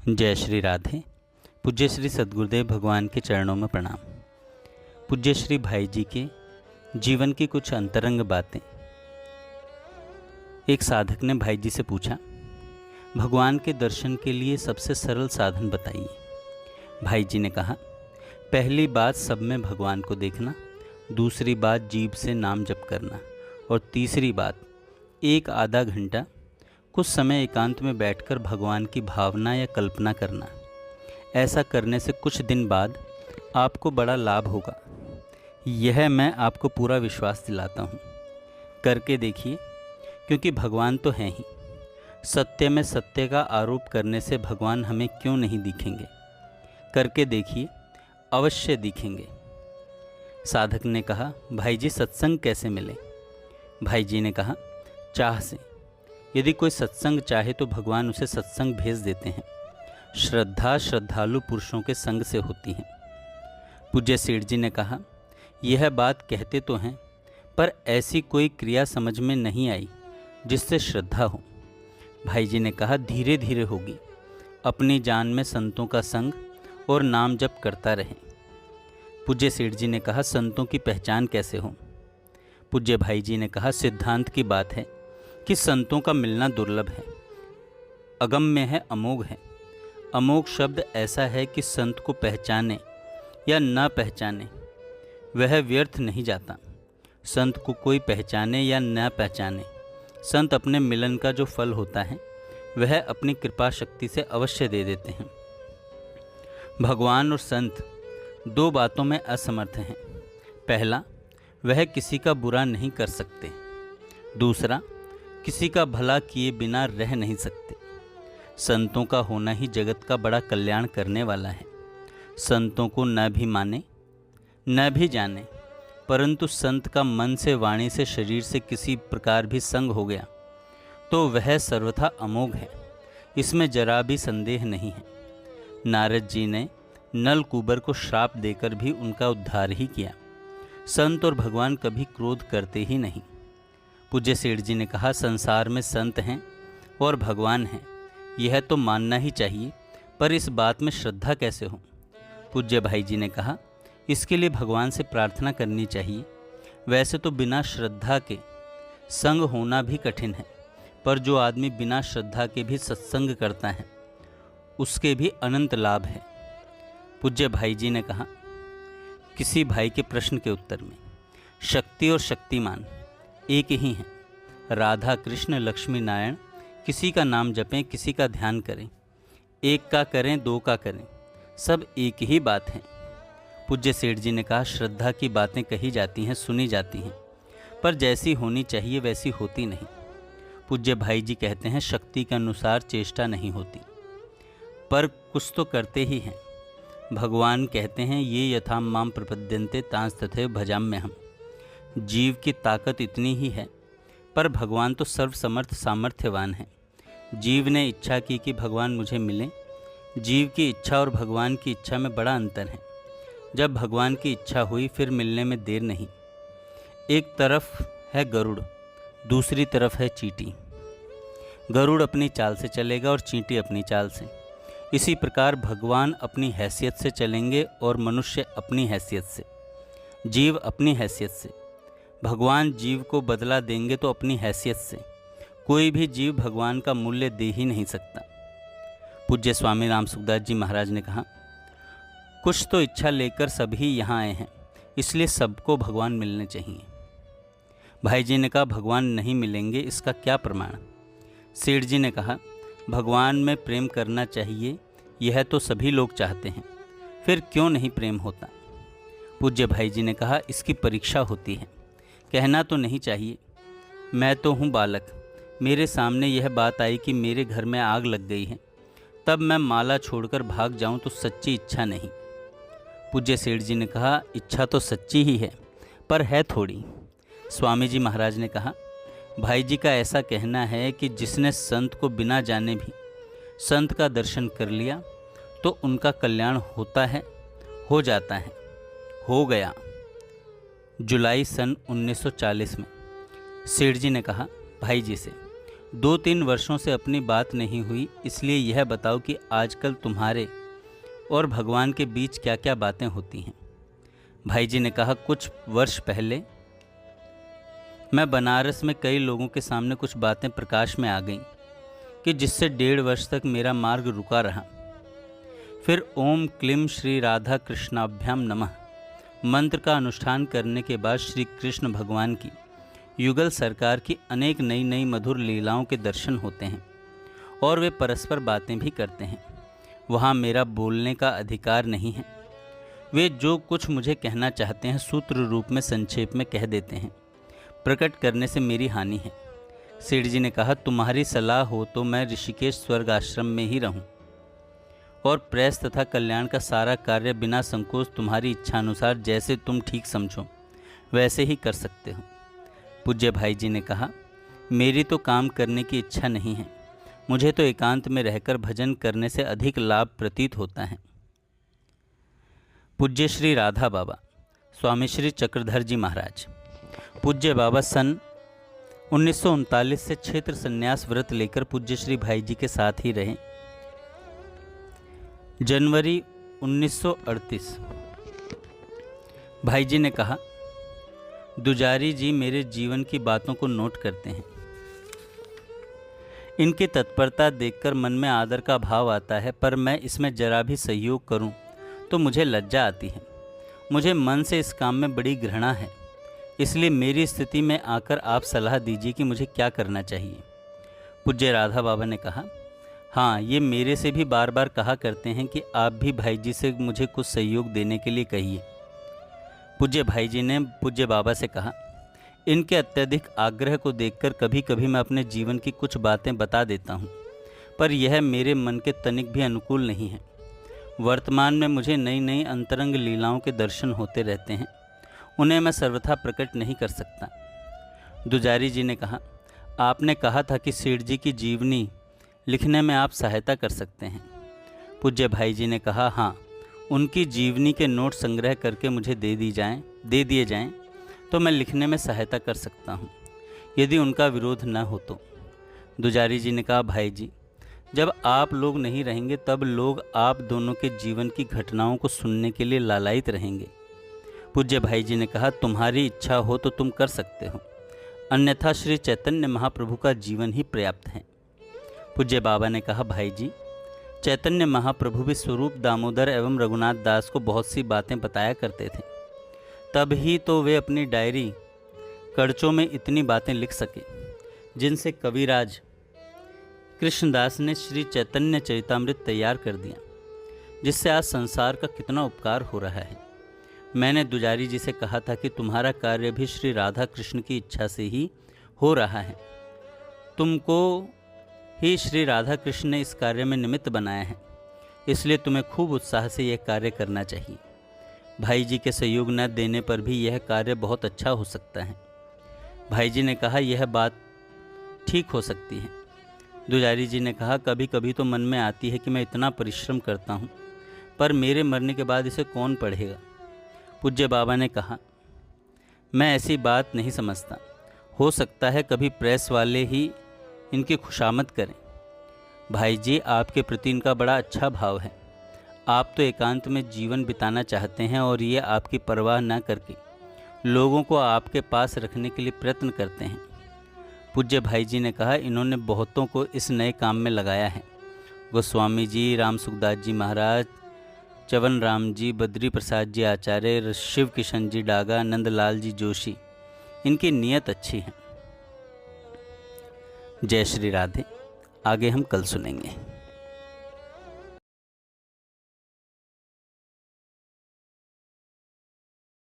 जय श्री राधे। पूज्य श्री सद्गुरुदेव भगवान के चरणों में प्रणाम। पूज्य श्री भाई जी के जीवन की कुछ अंतरंग बातें। एक साधक ने भाई जी से पूछा, भगवान के दर्शन के लिए सबसे सरल साधन बताइए। भाई जी ने कहा, पहली बात सब में भगवान को देखना, दूसरी बात जीभ से नाम जप करना, और तीसरी बात एक आधा घंटा कुछ समय एकांत में बैठकर भगवान की भावना या कल्पना करना। ऐसा करने से कुछ दिन बाद आपको बड़ा लाभ होगा। यह मैं आपको पूरा विश्वास दिलाता हूँ। करके देखिए, क्योंकि भगवान तो हैं ही। सत्य में सत्य का आरोप करने से भगवान हमें क्यों नहीं दिखेंगे। करके देखिए, अवश्य दिखेंगे। साधक ने कहा, भाई जी सत्संग कैसे मिले। भाई जी ने कहा, चाह से। यदि कोई सत्संग चाहे तो भगवान उसे सत्संग भेज देते हैं। श्रद्धा श्रद्धालु पुरुषों के संग से होती है। पूज्य सेठ जी ने कहा, यह बात कहते तो हैं, पर ऐसी कोई क्रिया समझ में नहीं आई जिससे श्रद्धा हो। भाई जी ने कहा, धीरे धीरे होगी। अपनी जान में संतों का संग और नाम जप करता रहे। पूज्य सेठ जी ने कहा, संतों की पहचान कैसे हो। पूज्य भाई जी ने कहा, सिद्धांत की बात है कि संतों का मिलना दुर्लभ है, अगम्य है, अमोघ है। अमोघ शब्द ऐसा है कि संत को पहचाने या न पहचाने वह व्यर्थ नहीं जाता। संत को कोई पहचाने या न पहचाने, संत अपने मिलन का जो फल होता है वह अपनी कृपा शक्ति से अवश्य दे देते हैं। भगवान और संत दो बातों में असमर्थ हैं। पहला, वह किसी का बुरा नहीं कर सकते। दूसरा, किसी का भला किए बिना रह नहीं सकते। संतों का होना ही जगत का बड़ा कल्याण करने वाला है। संतों को न भी माने न भी जाने, परंतु संत का मन से, वाणी से, शरीर से किसी प्रकार भी संग हो गया तो वह सर्वथा अमोघ है। इसमें जरा भी संदेह नहीं है। नारद जी ने नल कुबर को श्राप देकर भी उनका उद्धार ही किया। संत और भगवान कभी क्रोध करते ही नहीं। पूज्य सेठ जी ने कहा, संसार में संत हैं और भगवान हैं, यह तो मानना ही चाहिए, पर इस बात में श्रद्धा कैसे हो। पूज्य भाई जी ने कहा, इसके लिए भगवान से प्रार्थना करनी चाहिए। वैसे तो बिना श्रद्धा के संग होना भी कठिन है, पर जो आदमी बिना श्रद्धा के भी सत्संग करता है उसके भी अनंत लाभ है। पूज्य भाई जी ने कहा, किसी भाई के प्रश्न के उत्तर में, शक्ति और शक्तिमान एक ही हैं। राधा कृष्ण लक्ष्मी नारायण, किसी का नाम जपें, किसी का ध्यान करें, एक का करें, दो का करें, सब एक ही बात है। पूज्य सेठ जी ने कहा, श्रद्धा की बातें कही जाती हैं, सुनी जाती हैं, पर जैसी होनी चाहिए वैसी होती नहीं। पूज्य भाई जी कहते हैं, शक्ति के अनुसार चेष्टा नहीं होती, पर कुछ तो करते ही हैं। भगवान कहते हैं, ये यथा माम प्रपद्यन्ते तांस तथैव भजाम्यहम्। जीव की ताकत इतनी ही है, पर भगवान तो सर्वसमर्थ सामर्थ्यवान है। जीव ने इच्छा की कि भगवान मुझे मिले। जीव की इच्छा और भगवान की इच्छा में बड़ा अंतर है। जब भगवान की इच्छा हुई फिर मिलने में देर नहीं। एक तरफ है गरुड़, दूसरी तरफ है चींटी। गरुड़ अपनी चाल से चलेगा और चींटी अपनी चाल से। इसी प्रकार भगवान अपनी हैसियत से चलेंगे और मनुष्य अपनी हैसियत से, जीव अपनी हैसियत से। भगवान जीव को बदला देंगे तो अपनी हैसियत से। कोई भी जीव भगवान का मूल्य दे ही नहीं सकता। पूज्य स्वामी राम सुखदास जी महाराज ने कहा, कुछ तो इच्छा लेकर सभी यहाँ आए हैं, इसलिए सबको भगवान मिलने चाहिए। भाई जी ने कहा, भगवान नहीं मिलेंगे, इसका क्या प्रमाण। सेठ जी ने कहा, भगवान में प्रेम करना चाहिए, यह तो सभी लोग चाहते हैं, फिर क्यों नहीं प्रेम होता। पूज्य भाई जी ने कहा, इसकी परीक्षा होती है। कहना तो नहीं चाहिए, मैं तो हूँ बालक, मेरे सामने यह बात आई कि मेरे घर में आग लग गई है, तब मैं माला छोड़कर भाग जाऊँ तो सच्ची इच्छा नहीं। पूज्य सेठ जी ने कहा, इच्छा तो सच्ची ही है, पर है थोड़ी। स्वामी जी महाराज ने कहा, भाई जी का ऐसा कहना है कि जिसने संत को बिना जाने भी संत का दर्शन कर लिया तो उनका कल्याण होता है, हो जाता है, हो गया। जुलाई सन 1940 में सेठ जी ने कहा भाई जी से, 2-3 वर्षों से अपनी बात नहीं हुई, इसलिए यह बताओ कि आजकल तुम्हारे और भगवान के बीच क्या क्या बातें होती हैं। भाई जी ने कहा, कुछ वर्ष पहले मैं बनारस में कई लोगों के सामने कुछ बातें प्रकाश में आ गईं कि जिससे 1.5 वर्ष तक मेरा मार्ग रुका रहा। फिर ओम क्लीम श्री राधा कृष्णाभ्याम नमः मंत्र का अनुष्ठान करने के बाद श्री कृष्ण भगवान की युगल सरकार की अनेक नई नई मधुर लीलाओं के दर्शन होते हैं और वे परस्पर बातें भी करते हैं। वहाँ मेरा बोलने का अधिकार नहीं है। वे जो कुछ मुझे कहना चाहते हैं सूत्र रूप में संक्षेप में कह देते हैं। प्रकट करने से मेरी हानि है। सेठ जी ने कहा, तुम्हारी सलाह हो तो मैं ऋषिकेश स्वर्ग आश्रम में ही रहूं और प्रेस तथा कल्याण का सारा कार्य बिना संकोच तुम्हारी इच्छानुसार जैसे तुम ठीक समझो वैसे ही कर सकते हो। पूज्य भाई जी ने कहा, मेरी तो काम करने की इच्छा नहीं है। मुझे तो एकांत में रहकर भजन करने से अधिक लाभ प्रतीत होता है। पूज्य श्री राधा बाबा स्वामी श्री चक्रधर जी महाराज। पूज्य बाबा सन 1939 से क्षेत्र संन्यास व्रत लेकर पूज्य श्री भाई जी के साथ ही रहे। जनवरी 1938 भाई जी ने कहा, दुजारी जी मेरे जीवन की बातों को नोट करते हैं। इनकी तत्परता देखकर मन में आदर का भाव आता है, पर मैं इसमें जरा भी सहयोग करूं तो मुझे लज्जा आती है। मुझे मन से इस काम में बड़ी घृणा है। इसलिए मेरी स्थिति में आकर आप सलाह दीजिए कि मुझे क्या करना चाहिए। पूज्य राधा बाबा ने कहा, हाँ, ये मेरे से भी बार बार कहा करते हैं कि आप भी भाई जी से मुझे कुछ सहयोग देने के लिए कहिए। पूज्य भाई जी ने पूज्य बाबा से कहा, इनके अत्यधिक आग्रह को देखकर कभी कभी मैं अपने जीवन की कुछ बातें बता देता हूँ, पर यह मेरे मन के तनिक भी अनुकूल नहीं है। वर्तमान में मुझे नई नई अंतरंग लीलाओं के दर्शन होते रहते हैं। उन्हें मैं सर्वथा प्रकट नहीं कर सकता। दुजारी जी ने कहा, आपने कहा था कि सेठ जी की जीवनी लिखने में आप सहायता कर सकते हैं। पूज्य भाई जी ने कहा, हाँ, उनकी जीवनी के नोट संग्रह करके मुझे दे दिए जाएं तो मैं लिखने में सहायता कर सकता हूँ, यदि उनका विरोध न हो तो। दुजारी जी ने कहा, भाई जी, जब आप लोग नहीं रहेंगे तब लोग आप दोनों के जीवन की घटनाओं को सुनने के लिए लालायित रहेंगे। पूज्य भाई जी ने कहा, तुम्हारी इच्छा हो तो तुम कर सकते हो, अन्यथा श्री चैतन्य महाप्रभु का जीवन ही पर्याप्त है। पूज्य बाबा ने कहा, भाई जी, चैतन्य महाप्रभु भी स्वरूप दामोदर एवं रघुनाथ दास को बहुत सी बातें बताया करते थे। तब ही तो वे अपनी डायरी कड़चों में इतनी बातें लिख सके जिनसे कविराज कृष्णदास ने श्री चैतन्य चरितामृत तैयार कर दिया, जिससे आज संसार का कितना उपकार हो रहा है। मैंने दुजारी जी से कहा था कि तुम्हारा कार्य भी श्री राधा कृष्ण की इच्छा से ही हो रहा है। तुमको ही श्री राधा कृष्ण ने इस कार्य में निमित्त बनाया है, इसलिए तुम्हें खूब उत्साह से यह कार्य करना चाहिए। भाई जी के सहयोग न देने पर भी यह कार्य बहुत अच्छा हो सकता है। भाई जी ने कहा, यह बात ठीक हो सकती है। दुजारी जी ने कहा, कभी कभी तो मन में आती है कि मैं इतना परिश्रम करता हूँ, पर मेरे मरने के बाद इसे कौन पढ़ेगा। पूज्य बाबा ने कहा, मैं ऐसी बात नहीं समझता। हो सकता है कभी प्रेस वाले ही इनकी खुशामद करें। भाई जी, आपके प्रति इनका बड़ा अच्छा भाव है। आप तो एकांत में जीवन बिताना चाहते हैं और ये आपकी परवाह न करके लोगों को आपके पास रखने के लिए प्रयत्न करते हैं। पूज्य भाई जी ने कहा, इन्होंने बहुतों को इस नए काम में लगाया है। गोस्वामी जी, राम सुखदास जी महाराज, चवन राम जी, बद्री प्रसाद जी आचार्य, शिव किशन जी डागा, नंदलाल जी जोशी, इनकी नीयत अच्छी है। जय श्री राधे। आगे हम कल सुनेंगे।